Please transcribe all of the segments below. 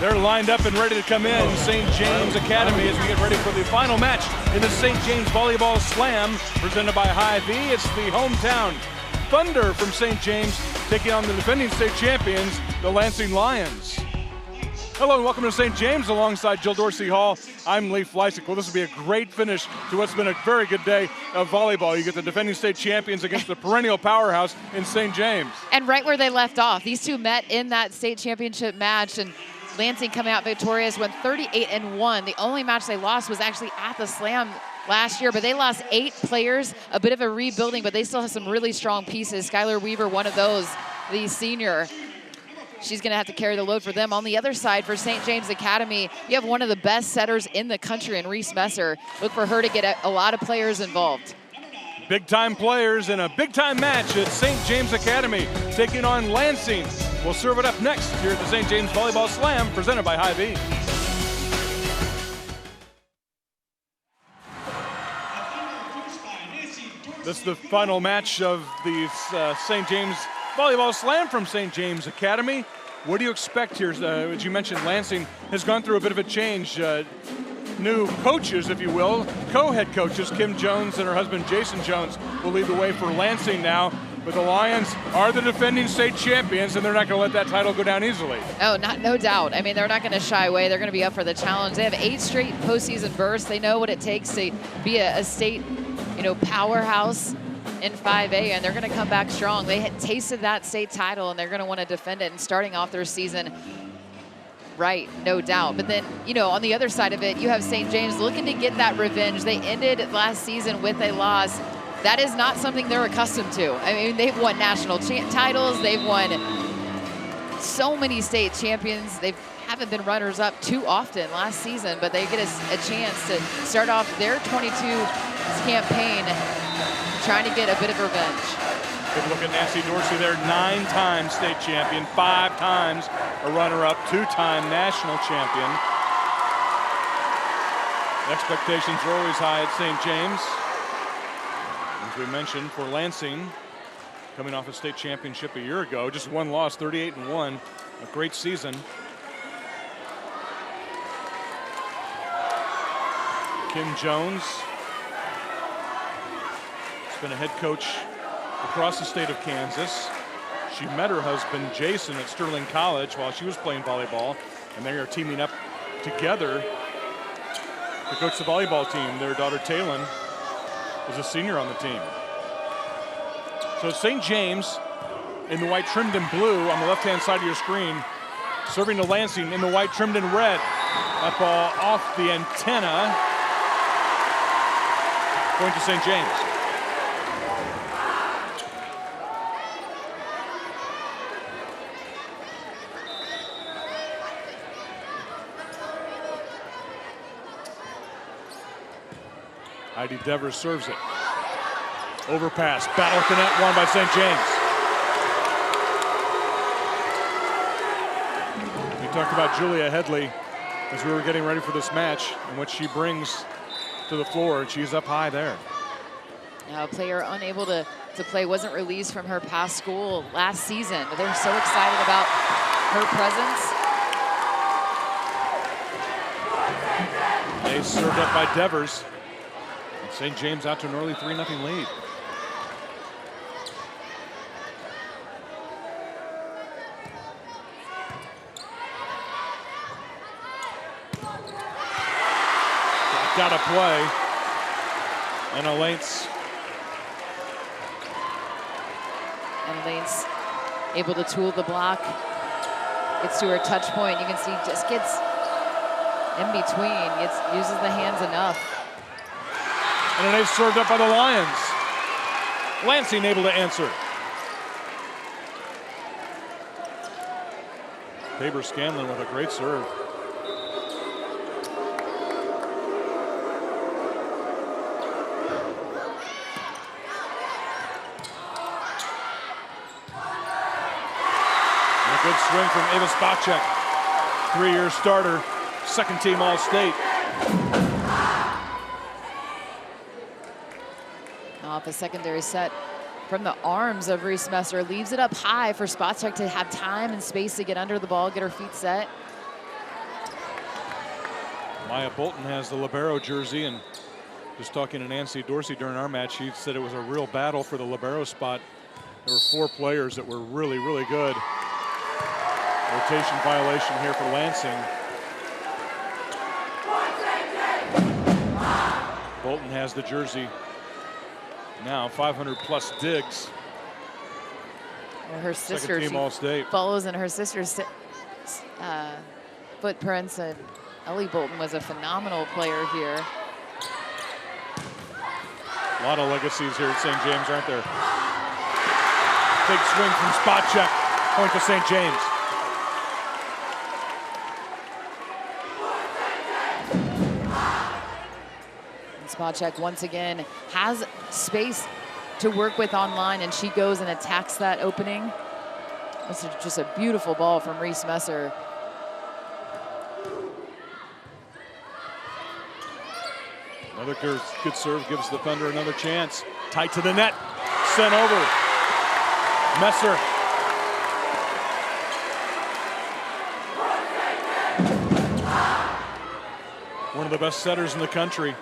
They're lined up and ready to come in. St. James Academy as we get ready for the final match in the St. James Volleyball Slam presented by Hy-Vee. It's the hometown Thunder from St. James taking on the defending state champions, the Lansing Lions. Hello and welcome to St. James alongside Jill Dorsey Hall. I'm Lee Fleisig. Well, this will be a great finish to what's been a very good day of volleyball. You get the defending state champions against the perennial powerhouse in St. James. And right where they left off, these two met in that state championship match, and Lansing coming out victorious, went 38-1. The only match they lost was actually at the Slam last year, but they lost 8 players, a bit of a rebuilding, but they still have some really strong pieces. Skylar Weaver, one of those, the senior. She's going to have to carry the load for them. On the other side, for St. James Academy, you have one of the best setters in the country in Reese Messer. Look for her to get a lot of players involved. Big-time players in a big-time match at St. James Academy taking on Lansing. We'll serve it up next here at the St. James Volleyball Slam presented by Hy-Vee. This is the final match of the St. James Volleyball Slam from St. James Academy. What do you expect here? As you mentioned, Lansing has gone through a bit of a change. New coaches, if you will, co-head coaches. Kim Jones and her husband Jason Jones will lead the way for Lansing now. But the Lions are the defending state champions, and they're not going to let that title go down easily. Oh, no doubt. I mean, they're not going to shy away. They're going to be up for the challenge. They have 8 straight postseason berths. They know what it takes to be a state, powerhouse in 5A, and they're going to come back strong. They had tasted that state title, and they're going to want to defend it, and starting off their season right, no doubt. But then, on the other side of it, you have St. James looking to get that revenge. They ended last season with a loss. That is not something they're accustomed to. I mean, they've won national titles. They've won so many state champions. They haven't been runners-up too often last season, but they get a chance to start off their 22 campaign trying to get a bit of revenge. Good look at Nancy Dorsey there, 9 times state champion, 5 times a runner-up, 2-time national champion. Expectations are always high at St. James. As we mentioned, for Lansing, coming off a state championship a year ago, just 1 loss, 38-1, a great season. Kim Jones has been a head coach across the state of Kansas. She met her husband Jason at Sterling College while she was playing volleyball, and they are teaming up together to coach the volleyball team. Their daughter Talon is a senior on the team. So St. James in the white trimmed in blue on the left-hand side of your screen, serving to Lansing in the white trimmed in red. That ball off the antenna, going to St. James. Heidi Devers serves it. Overpass, battle at the net, won by St. James. We talked about Julia Headley as we were getting ready for this match and what she brings to the floor, and she's up high there. Now, a player unable to play, wasn't released from her past school last season, but they're so excited about her presence. They served up by Devers. St. James out to an early 3-0 lead. Got to play. And Elaine's able to tool the block. Gets to her touch point. You can see just gets in between. Uses the hands enough. And an ace served up by the Lions. Lansing able to answer. Tabor Scanlon with a great serve. And a good swing from Ava Spacek. 3-year starter, second team All-State. Off a secondary set from the arms of Reese Messer, leaves it up high for Spacek to have time and space to get under the ball, get her feet set. Maya Bolton has the libero jersey, and just talking to Nancy Dorsey during our match, she said it was a real battle for the libero spot. There were 4 players that were really, really good. Rotation violation here for Lansing. Bolton has the jersey. Now 500+ digs. Well, her sister, Second team All-State, follows in her sister's footprints, and Ellie Bolton was a phenomenal player here. A lot of legacies here at St. James, aren't there? Big swing from spot check. Point to St. James. And Spacek once again has space to work with online, and she goes and attacks that opening. This is just a beautiful ball from Reese Messer. Another good serve gives the Thunder another chance. Tight to the net, sent over. Messer. One of the best setters in the country.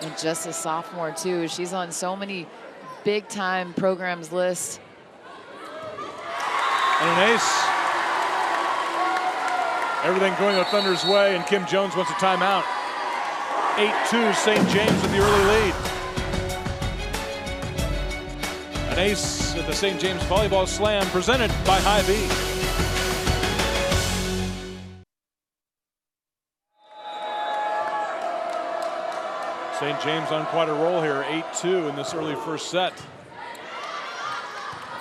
And just a sophomore too. She's on so many big time programs lists. And an ace. Everything going the Thunder's way, and Kim Jones wants a timeout. 8-2, St. James with the early lead. An ace at the St. James Volleyball Slam presented by Hy-Vee. St. James on quite a roll here, 8-2 in this early first set.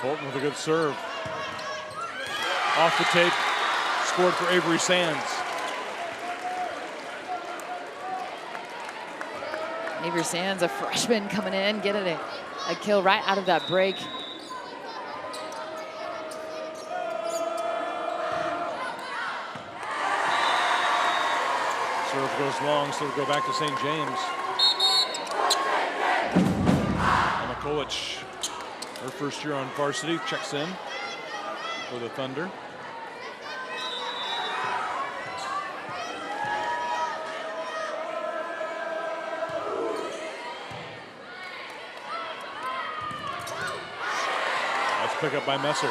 Bolton with a good serve. Off the tape, scored for Avery Sands. Avery Sands, a freshman coming in, getting a kill right out of that break. Serve goes long, so it'll go back to St. James. Emma Kolich, her first year on varsity, checks in for the Thunder. Nice pickup by Messer.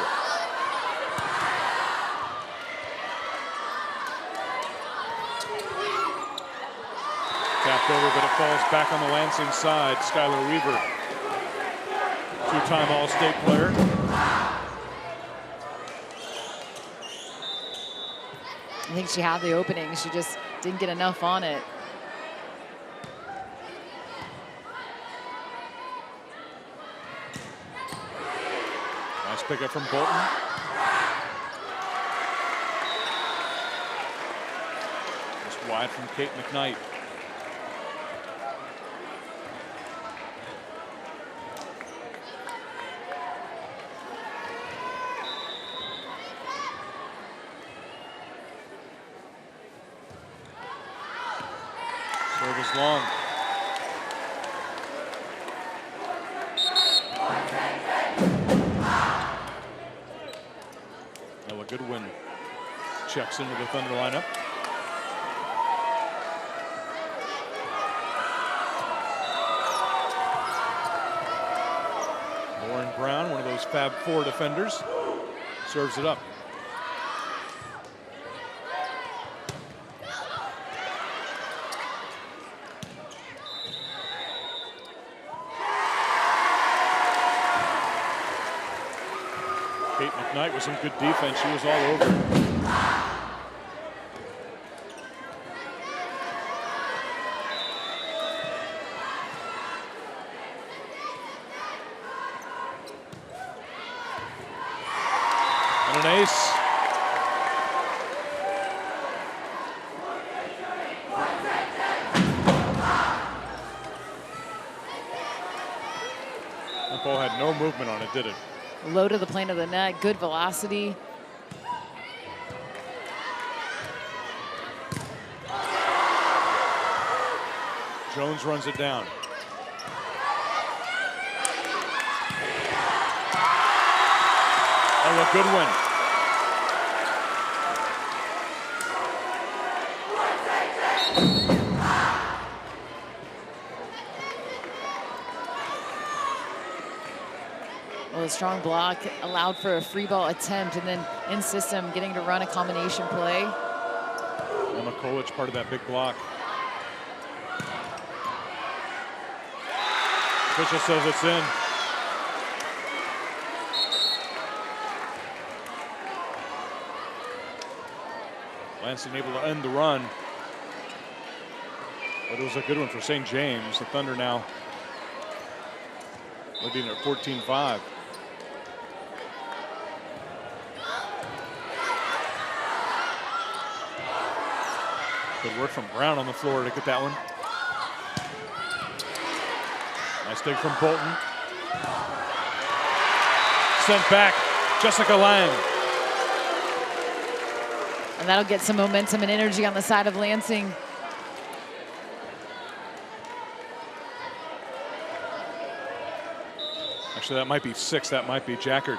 Tapped over, but it falls back on the Lansing side. Skylar Weaver, two-time All-State player. I think she had the opening. She just didn't get enough on it. Nice pickup from Bolton. Just wide from Kate McKnight. Serve is long. Ella Goodwin checks into the Thunder lineup. Lauren Brown, one of those Fab Four defenders, serves it up. Kate McKnight with some good defense. She was all over. And an ace. That ball had no movement on it, did it? Low to the plane of the net, good velocity. Jones runs it down. Ella Goodwin. a strong block, allowed for a free ball attempt, and then in system getting to run a combination play. Emma Kolich, part of that big block. Official says it's in. Lansing able to end the run. But it was a good one for St. James. The Thunder now leading at 14-5. Good work from Brown on the floor to get that one. Nice dig from Bolton. Sent back, Jessica Lang. And that'll get some momentum and energy on the side of Lansing. Actually, that might be 6. That might be Jackard.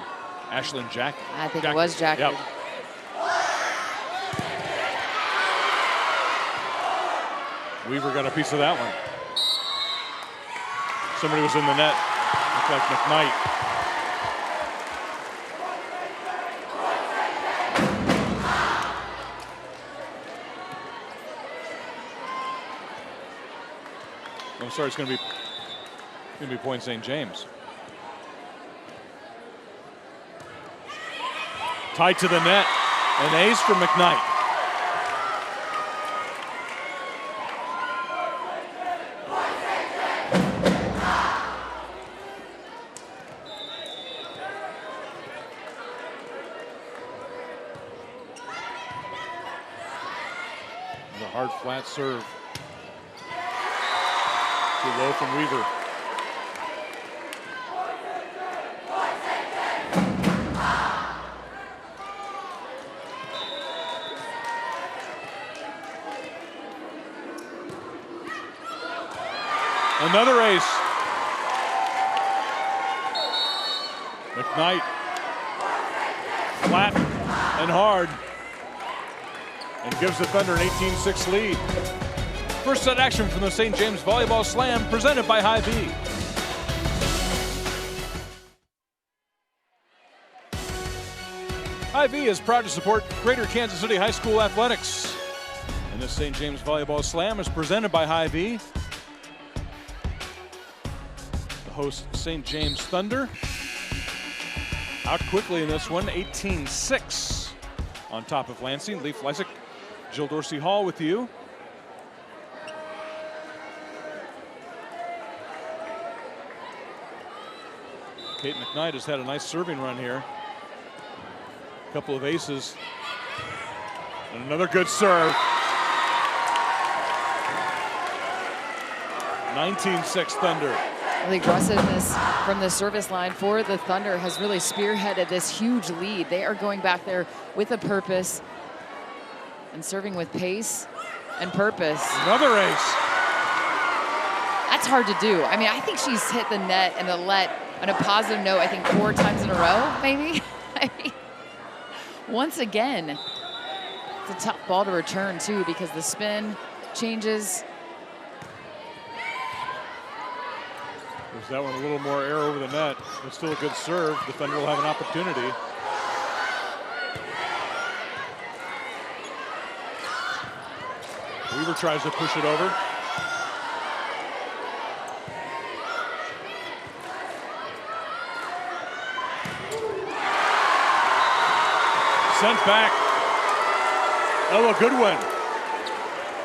Ashlyn Jack. I think it was Jackard. Yep. Weaver got a piece of that one. Somebody was in the net. Looked like McKnight. I'm sorry, it's going to be point St. James. Tied to the net, an ace for McKnight. The hard flat serve. Too low from Weaver. Another ace. McKnight. Flat and hard. And gives the Thunder an 18-6 lead. First set action from the St. James Volleyball Slam presented by Hy-Vee. Hy-Vee is proud to support Greater Kansas City High School athletics. And this St. James Volleyball Slam is presented by Hy-Vee. The host, St. James Thunder. Out quickly in this one, 18-6 on top of Lansing. Lee Fleisick, Jill Dorsey Hall with you. Kate McKnight has had a nice serving run here. A couple of aces. And another good serve. 19-6 Thunder. The aggressiveness from the service line for the Thunder has really spearheaded this huge lead. They are going back there with a purpose and serving with pace and purpose. Another ace. That's hard to do. I mean, I think she's hit the net and the let on a positive note, I think 4 times in a row, maybe. I mean, once again, it's a tough ball to return too because the spin changes. There's that one a little more air over the net, but still a good serve. The Thunder will have an opportunity. Weaver tries to push it over. Sent back. Ella Goodwin,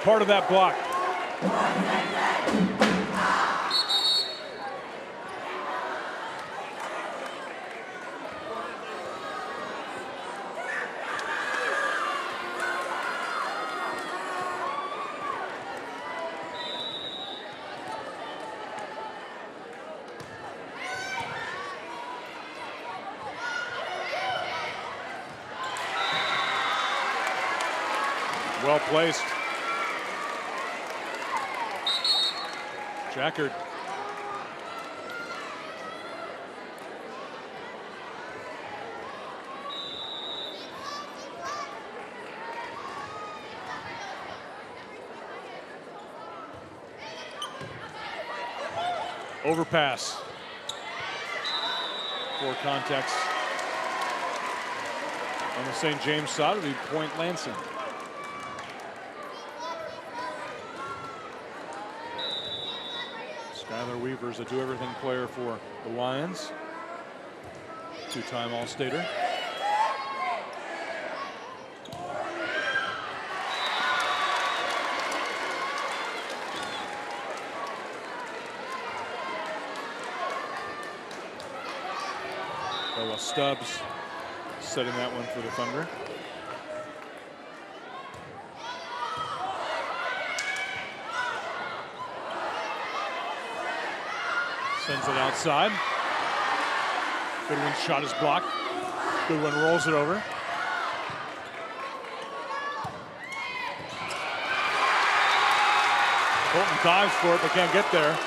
part of that block. Well placed. Jackard. Overpass. 4 contacts on the St. James side. It'll be point Lansing. Skylar Weaver's a do-everything player for the Lions. 2-time All-Stater. Bella Stubbs setting that one for the Thunder. Sends it outside. Goodwin's shot is blocked. Goodwin rolls it over. Bolton dives for it but can't get there.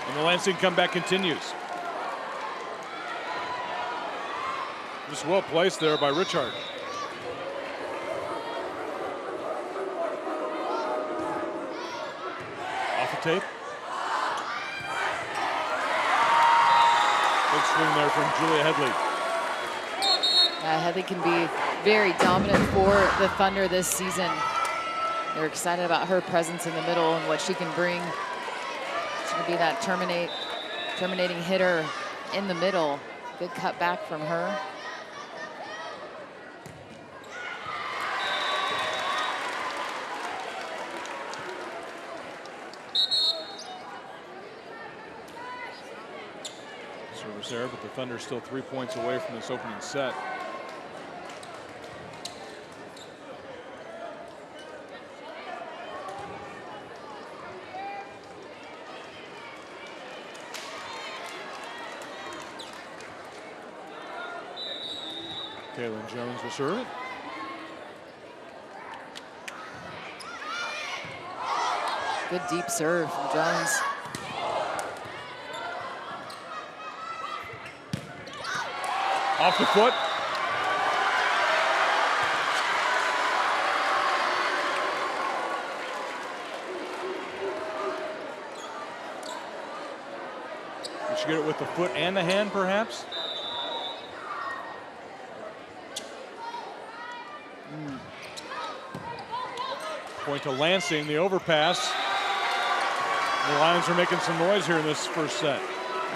And the Lansing comeback continues. Just well placed there by Richard. Off the tape. Big swing there from Julia Headley. Headley can be very dominant for the Thunder this season. They're excited about her presence in the middle and what she can bring. She's going to be that terminating hitter in the middle. Good cut back from her. Service there, but the Thunder still 3 points away from this opening set. Kaylin Jones will serve it. Good deep serve from Jones. Off the foot. Did she get it with the foot and the hand, perhaps? Point to Lansing, the overpass. The Lions are making some noise here in this first set.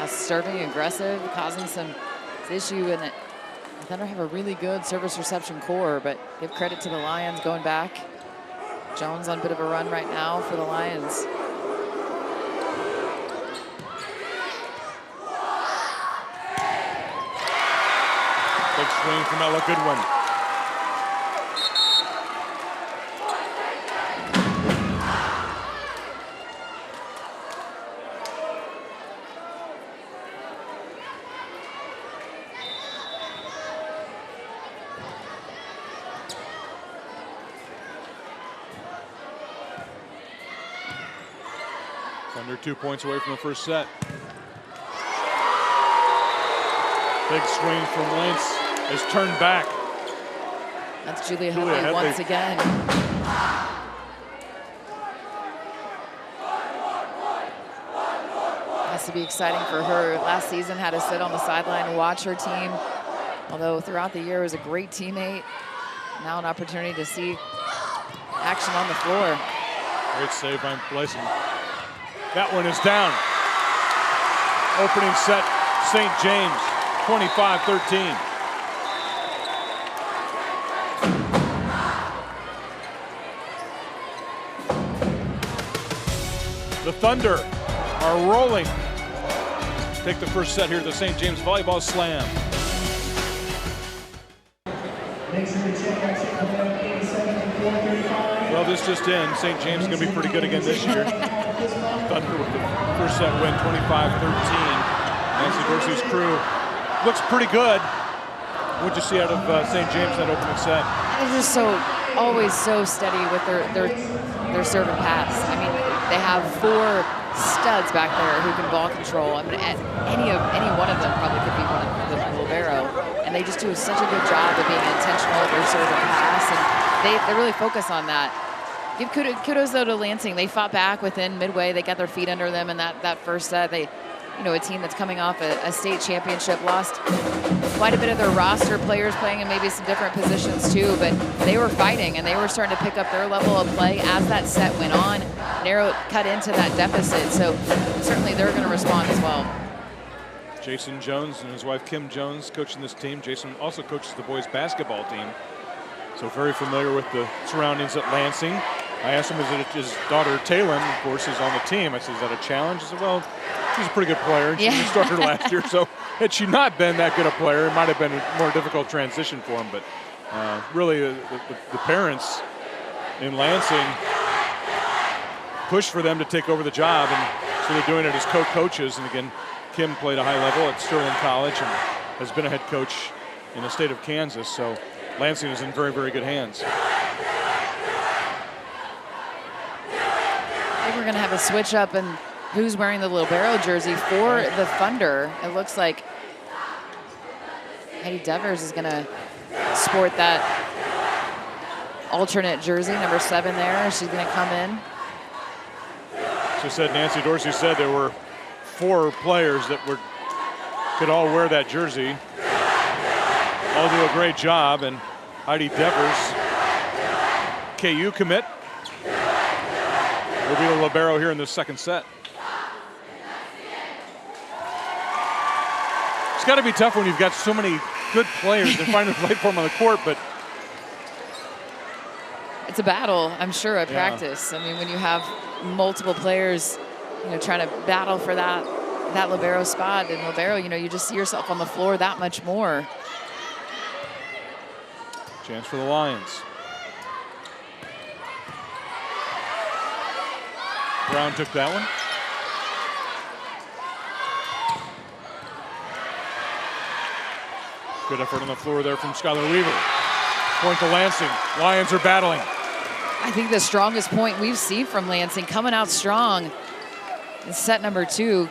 Serving aggressive, causing some issue in it. The Thunder have a really good service reception core, but give credit to the Lions going back. Jones on a bit of a run right now for the Lions. Big swing from Ella Goodwin. Thunder 2 points away from the first set. Big swing from Lentz is turned back. That's Julia Headley once again. Has to be exciting for her. Last season had to sit on the sideline and watch her team. Although throughout the year was a great teammate. Now an opportunity to see action on the floor. Great save by Blyson. That one is down. Opening set, St. James, 25-13. The Thunder are rolling. Take the first set here at the St. James Volleyball Slam. Well, this just in. St. James is going to be pretty good again this year. Thunder with the first set win, 25-13. Nancy Dorsey's crew looks pretty good. What'd you see out of St. James that opening set? They're just always so steady with their serve and pass. I mean, they have 4 studs back there who can ball control. I mean, any one of them probably could be one of the libero. And they just do such a good job of being intentional with their serve and pass, and they really focus on that. Give kudos though to Lansing. They fought back within midway. They got their feet under them in that first set. They a team that's coming off a state championship, lost quite a bit of their roster players playing in maybe some different positions too, but they were fighting and they were starting to pick up their level of play as that set went on, cut into that deficit. So certainly they're going to respond as well. Jason Jones and his wife Kim Jones coaching this team. Jason also coaches the boys basketball team, so very familiar with the surroundings at Lansing. I asked him, is it his daughter Taylin, of course, is on the team. I said, is that a challenge? He said, well, she's a pretty good player, and she was a starter last year, so had she not been that good a player, it might have been a more difficult transition for him. But really, the parents in Lansing pushed for them to take over the job, and so they're doing it as co-coaches. And again, Kim played a high level at Sterling College and has been a head coach in the state of Kansas, so Lansing is in very, very good hands. I think we're going to have a switch up in who's wearing the libero jersey for the Thunder. It looks like Heidi Devers is going to sport that alternate jersey, number 7 there. She's going to come in. She said, Nancy Dorsey said there were 4 players that could all wear that jersey, all do a great job, and Heidi Devers, KU commit, will be the libero here in the second set. It's got to be tough when you've got so many good players and find a play for them on the court, but it's a battle, I'm sure, at practice. I mean, when you have multiple players, trying to battle for that libero spot, and libero, you just see yourself on the floor that much more. Chance for the Lions. Brown took that one. Good effort on the floor there from Skylar Weaver. Point to Lansing. Lions are battling. I think the strongest point we've seen from Lansing, coming out strong in set number 2.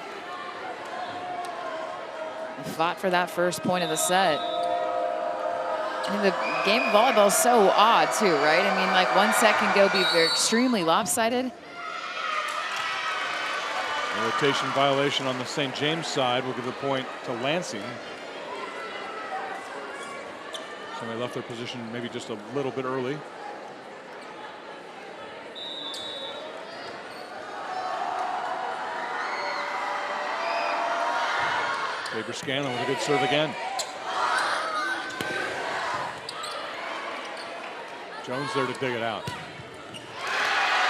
They fought for that first point of the set. I mean, the game of volleyball is so odd too, right? I mean, like one set can be very extremely lopsided. A rotation violation on the St. James side will give the point to Lansing. So they left their position maybe just a little bit early. Faber Scanlon with a good serve again. Jones there to dig it out.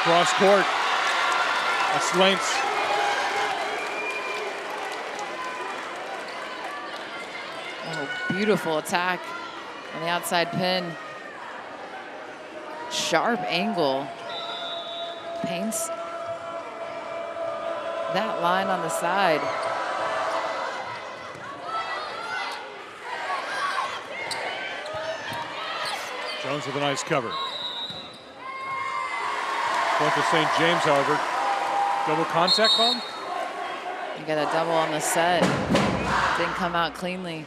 Cross court. That's lengths. Oh, beautiful attack on the outside pin. Sharp angle. Paints that line on the side. Jones with a nice cover. Point to St. James, however. Double contact called? You got a double on the set. Didn't come out cleanly.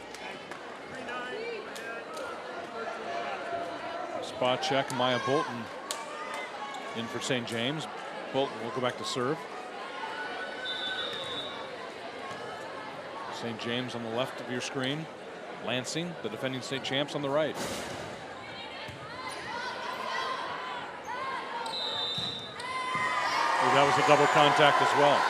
Spot check, Maya Bolton in for St. James. Bolton will go back to serve. St. James on the left of your screen. Lansing, the defending state champs, on the right. Oh, that was a double contact as well.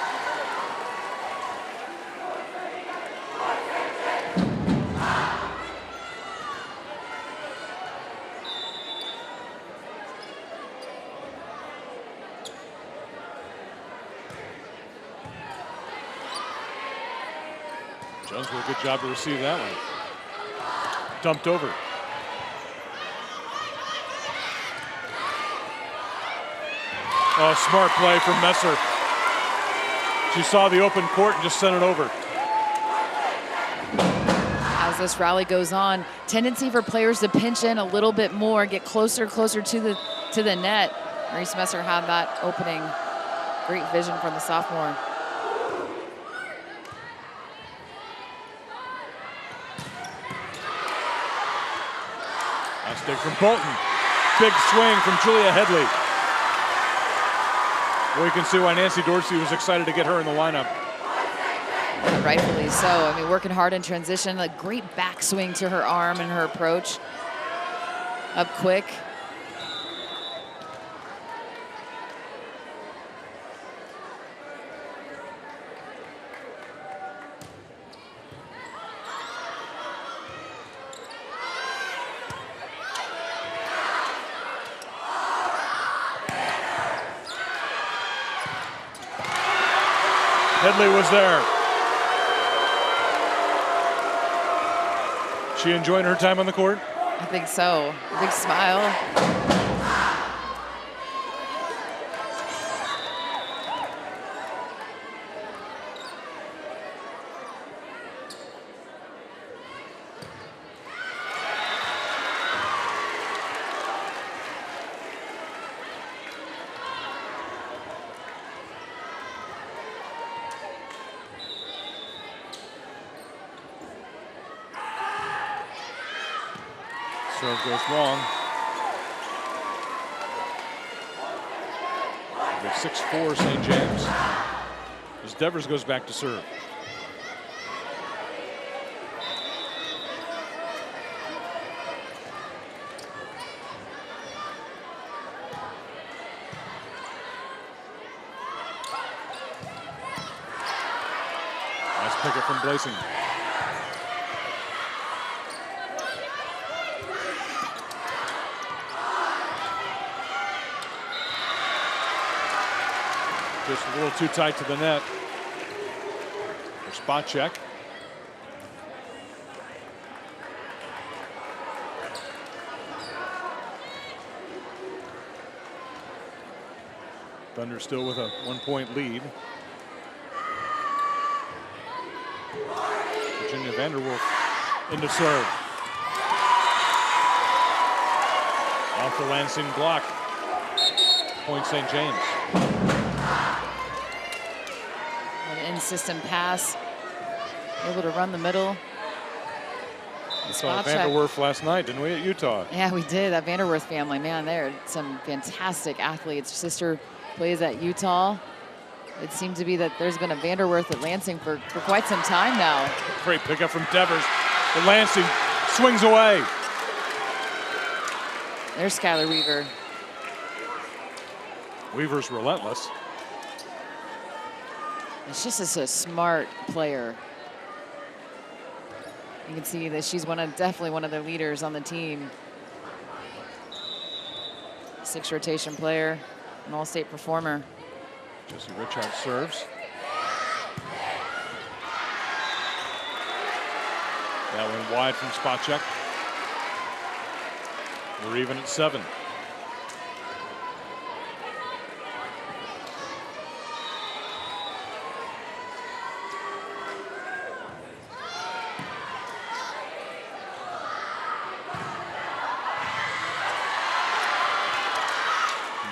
Jones with a good job to receive that one. Dumped over. Oh, smart play from Messer. She saw the open court and just sent it over. As this rally goes on, tendency for players to pinch in a little bit more, get closer to the net. Maurice Messer had that opening. Great vision from the sophomore. Nice dig from Bolton. Big swing from Julia Headley. Well, you can see why Nancy Dorsey was excited to get her in the lineup. Rightfully so. I mean, working hard in transition, a great backswing to her arm and her approach. Up quick. Headley was there. She enjoying her time on the court? I think so. Big smile. Serve goes long. We have 6-4 St. James. As Devers goes back to serve. Nice pickup from Lansing. Just a little too tight to the net. For spot check. Thunder still with a 1-point lead. Virginia Vanderwerf into serve. Off the Lansing block. Point St. James. An in-system pass. Able to run the middle. We saw Vanderwerf last night, didn't we, at Utah? Yeah, we did. That Vanderwerf family, man, they're some fantastic athletes. Sister plays at Utah. It seemed to be that there's been a Vanderwerf at Lansing for quite some time now. Great pickup from Devers. But Lansing swings away. There's Skylar Weaver. Weaver's relentless. It's just a smart player. You can see that she's definitely one of the leaders on the team. 6 rotation player, an all-state performer. Jesse Richards serves. That went wide from spot check. We're even at 7.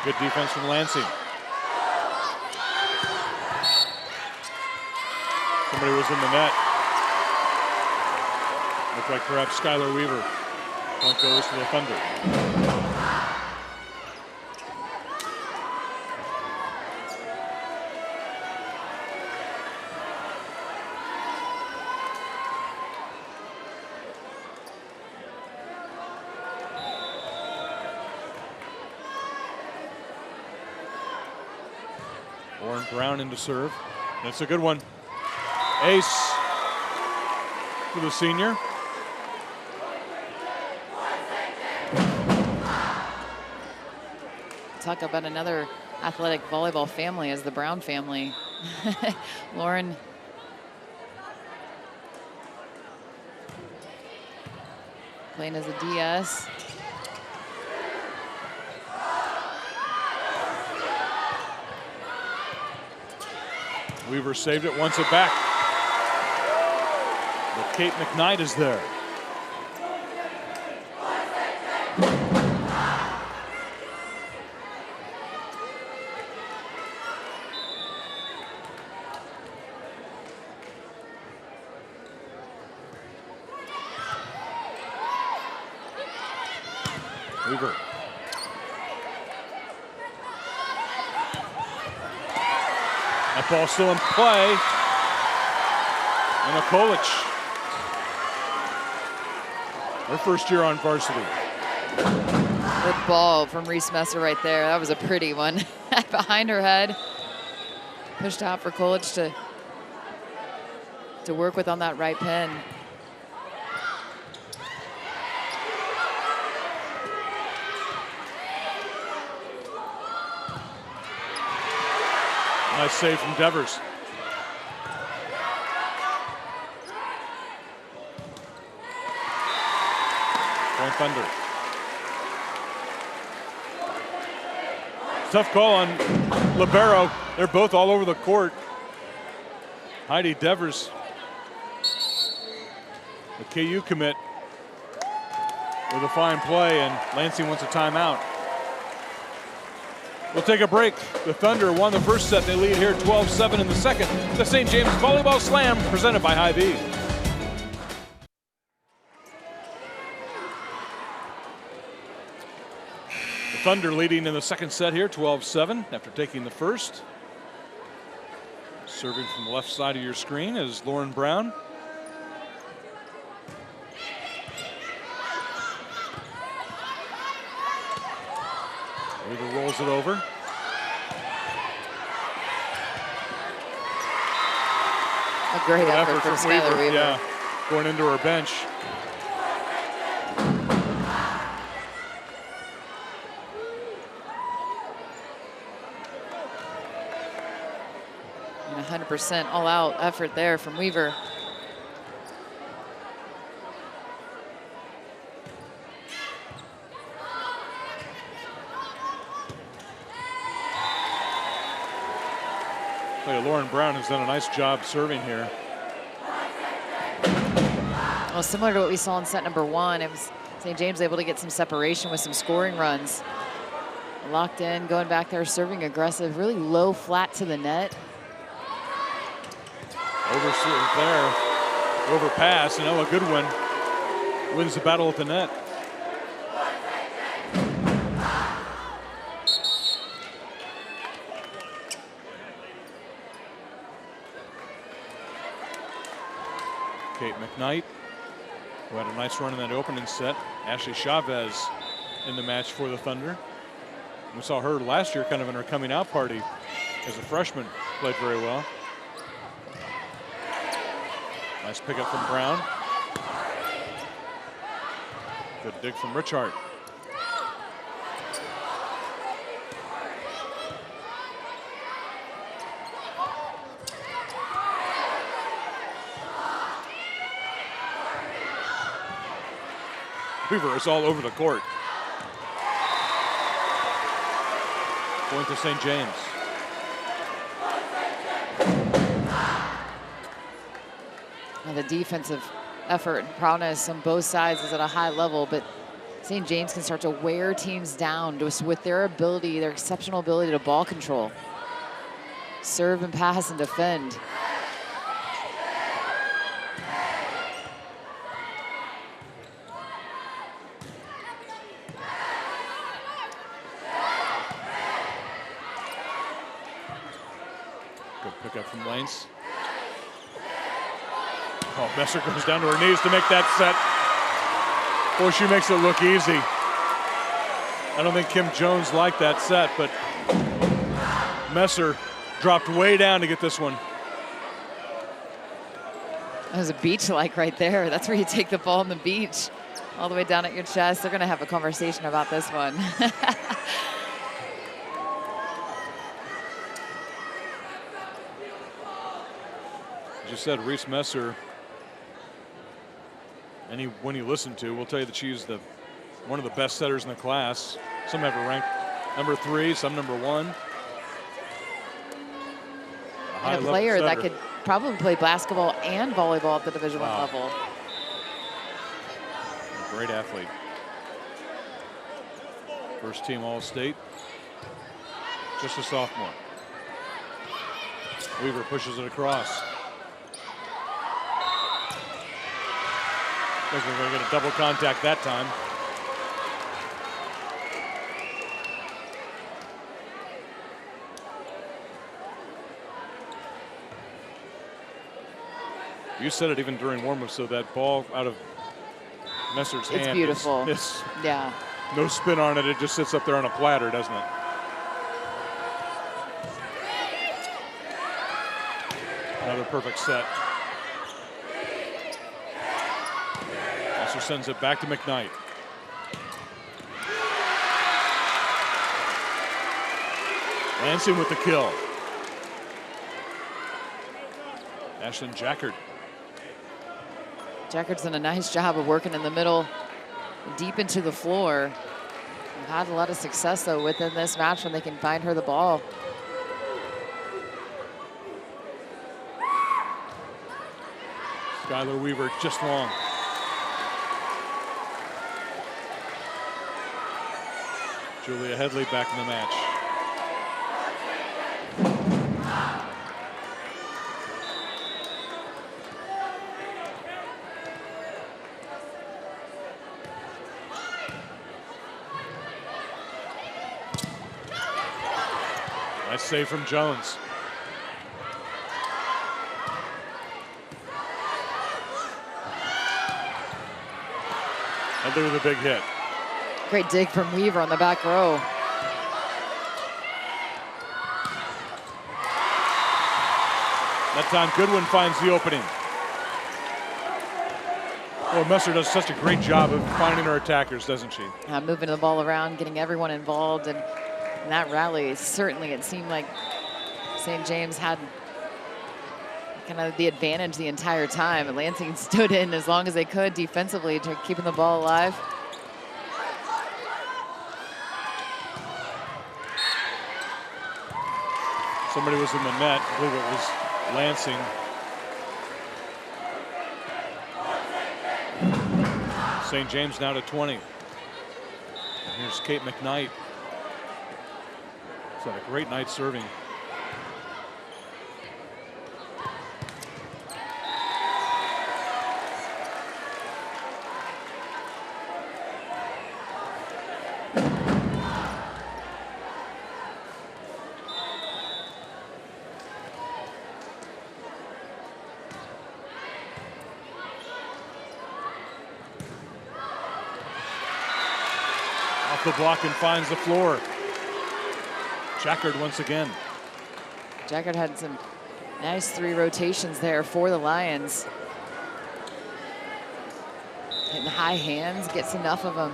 Good defense from Lansing. Somebody was in the net. Looked like perhaps Skylar Weaver. Point goes to the Thunder. Lauren Brown into serve. That's a good one. Ace for the senior. Talk about another athletic volleyball family as the Brown family. Lauren. Playing as a DS. Weaver saved it, wants it back. But Kate McKnight is there. Weaver. That ball still in play. And Okolic, her first year on varsity. Good ball from Reese Messer right there. That was a pretty one. Behind her head. Pushed out for Kolic to work with on that right pin. Nice save from Devers. Point Thunder. Tough call on libero. They're both all over the court. Heidi Devers, the KU commit, with a fine play, and Lansing wants a timeout. We'll take a break. The Thunder won the first set. They lead here 12-7 in the second. The St. James Volleyball Slam presented by Hy-Vee. The Thunder leading in the second set here, 12-7, after taking the first. Serving from the left side of your screen is Lauren Brown. Weaver rolls it over. A great effort from Skylar Weaver. Yeah, going into her bench. And 100% all-out effort there from Weaver. Lauren Brown has done a nice job serving here. Well, similar to what we saw in set number one, it was St. James able to get some separation with some scoring runs. Locked in, going back there, serving aggressive, really low flat to the net. Over there, overpass, and a good one. Wins the battle at the net. Kate McKnight, who had a nice run in that opening set. Ashley Chavez in the match for the Thunder. We saw her last year kind of in her coming out party as a freshman, played very well. Nice pickup from Brown. Good dig from Richard. Weaver is all over the court. Point to St. James. And the defensive effort and prowess on both sides is at a high level, but St. James can start to wear teams down just with their ability, their exceptional ability to ball control. Serve and pass and defend. Good pickup from Lanes. Oh, Messer goes down to her knees to make that set. Boy, she makes it look easy. I don't think Kim Jones liked that set, but Messer dropped way down to get this one. That was a beach-like right there. That's where you take the ball on the beach, all the way down at your chest. They're going to have a conversation about this one. As you said, Reese Messer, anyone you listen to will tell you that she's one of the best setters in the class. Some have her ranked number 3, some number 1. And a player that could probably play basketball and volleyball at the Division I level. A great athlete. First team All-State. Just a sophomore. Weaver pushes it across. Guess we're going to get a double contact that time. You said it even during warm-up, so that ball out of Messer's hand. It's beautiful. Yeah. No spin on it. It just sits up there on a platter, doesn't it? Another perfect set. Messer sends it back to McKnight. Lansing with the kill. Ashlyn Jackard. Jackard's done a nice job of working in the middle, deep into the floor. We've had a lot of success, though, within this match when they can find her the ball. Skylar Weaver just long. Julia Headley back in the match. Nice save from Jones. Headley with a big hit. Great dig from Weaver on the back row. That time Goodwin finds the opening. Well, Messer does such a great job of finding her attackers, doesn't she? Moving the ball around, getting everyone involved, and in that rally, certainly it seemed like St. James had kind of the advantage the entire time. And Lansing stood in as long as they could defensively to keeping the ball alive. Somebody was in the net. I believe it was Lansing. St. James now to 20. And here's Kate McKnight. She's had a great night serving. Off the block and finds the floor. Jackard once again. Jackard had some nice 3 rotations there for the Lions. Hitting high hands, gets enough of them.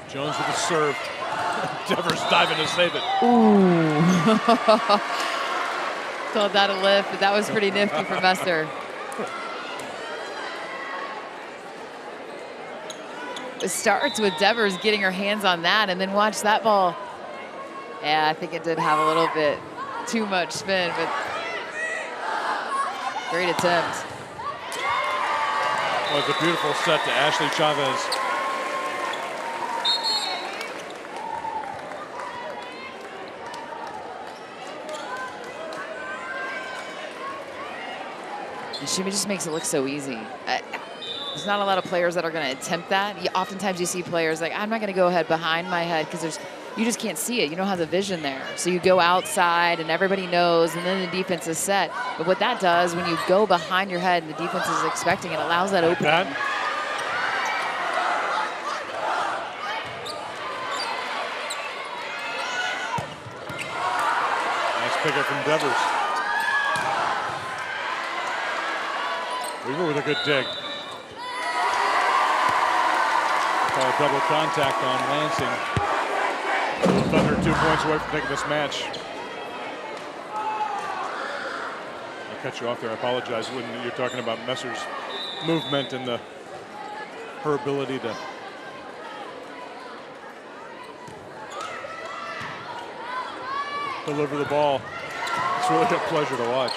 Jones with a serve. Devers diving to save it. Ooh. Called that a lift, but that was pretty nifty for Messer. It starts with Devers getting her hands on that, and then watch that ball. Yeah, I think it did have a little bit too much spin, but great attempt. Well, it's a beautiful set to Ashley Chavez. And she just makes it look so easy. There's not a lot of players that are going to attempt that. Oftentimes you see players like, I'm not going to go ahead behind my head because you just can't see it. You don't have the vision there. So you go outside and everybody knows, and then the defense is set. But what that does, when you go behind your head and the defense is expecting, it allows that opening. Nice pickup from Devers. Weaver with a good dig. Call double contact on Lansing. Thunder 2 points away from taking this match. I cut you off there. I apologize when you're talking about Messer's movement and her ability to deliver the ball. It's really a pleasure to watch.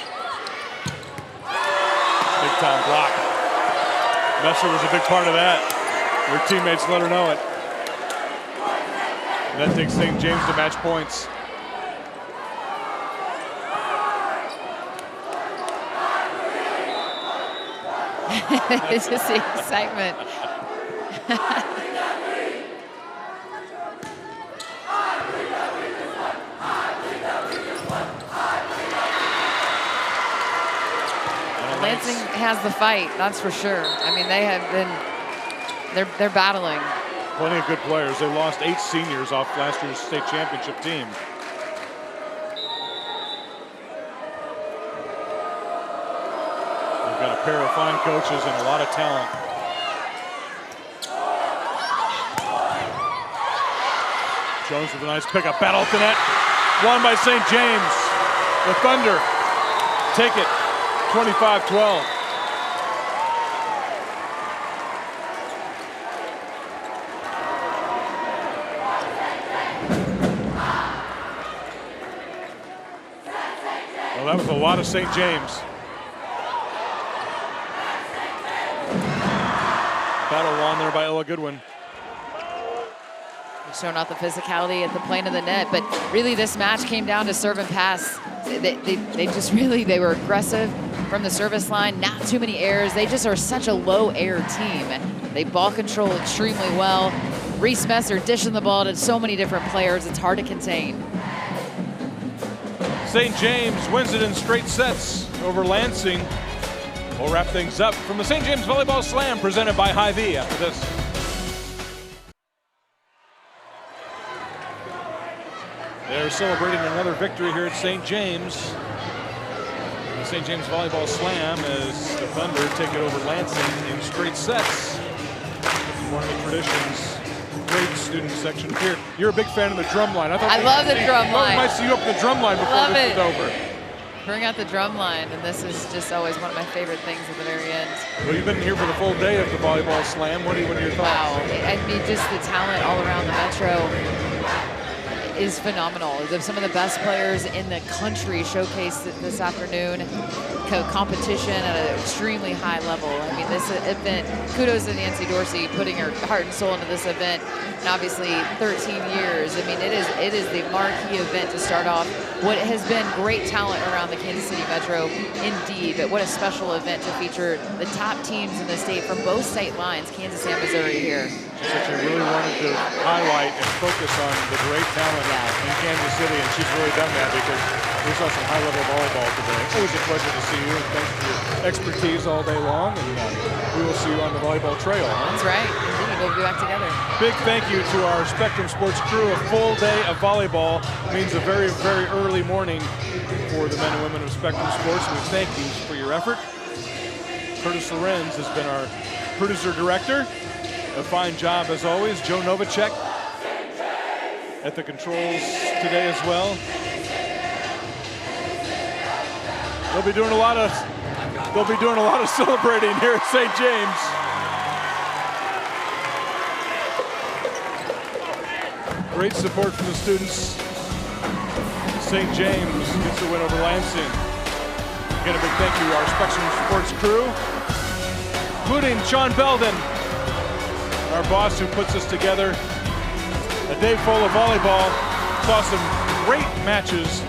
Big time block. Messer was a big part of that. Her teammates let her know it. And that takes St. James to match points. It's just the excitement. Lansing has the fight, that's for sure. I mean, they have been, they're battling. Plenty of good players. They lost 8 seniors off last year's state championship team. They've got a pair of fine coaches and a lot of talent. Jones with a nice pickup, battle at the net. Won by St. James. The Thunder take it 25-12. Well, that was a lot of St. James. Battle won there by Ella Goodwin. Showing off the physicality at the plane of the net, but really this match came down to serve and pass. They just really, they were aggressive from the service line, not too many errors. They just are such a low error team. They ball control extremely well. Reese Messer dishing the ball to so many different players, it's hard to contain. St. James wins it in straight sets over Lansing. We'll wrap things up from the St. James Volleyball Slam presented by Hy-Vee after this. They're celebrating another victory here at St. James. The St. James Volleyball Slam as the Thunder take it over Lansing in straight sets. One of the traditions. Great student section here. You're a big fan of the drum line. I love the drum line. I might see you up in the drum line before this is over. Bring out the drum line, and this is just always one of my favorite things at the very end. Well, you've been here for the full day of the Volleyball Slam. What are your thoughts? Wow, I mean, just the talent all around the Metro is phenomenal. Some of the best players in the country showcased this afternoon. Competition at an extremely high level. I mean, this event, kudos to Nancy Dorsey putting her heart and soul into this event. And obviously 13 years. I mean, it is the marquee event to start off what has been great talent around the Kansas City Metro indeed, but what a special event to feature the top teams in the state from both state lines, Kansas and Missouri here. She really wanted to highlight and focus on the great talent in Kansas City, and she's really done that because we saw some high-level volleyball today. Always a pleasure to see you, and thanks for your expertise all day long, and we will see you on the volleyball trail. That's right. Indeed. We'll be back together. Big thank you to our Spectrum Sports crew. A full day of volleyball means a very, very early morning for the men and women of Spectrum Sports. We thank you for your effort. Curtis Lorenz has been our producer-director. A fine job as always. Joe Novacek at the controls today as well. They'll be doing a lot of celebrating here at St. James. Great support from the students. St. James gets a win over Lansing. Again, a big thank you to our Spectrum Sports crew, including Sean Belden, our boss who puts us together. A day full of volleyball. Saw some great matches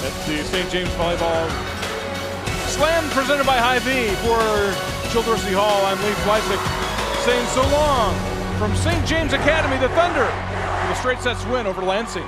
at the St. James Volleyball Slam presented by Hy-Vee. For Jill Dorsey Hall, I'm Lee Fleisig saying so long from St. James Academy, the Thunder, with a straight sets win over Lansing.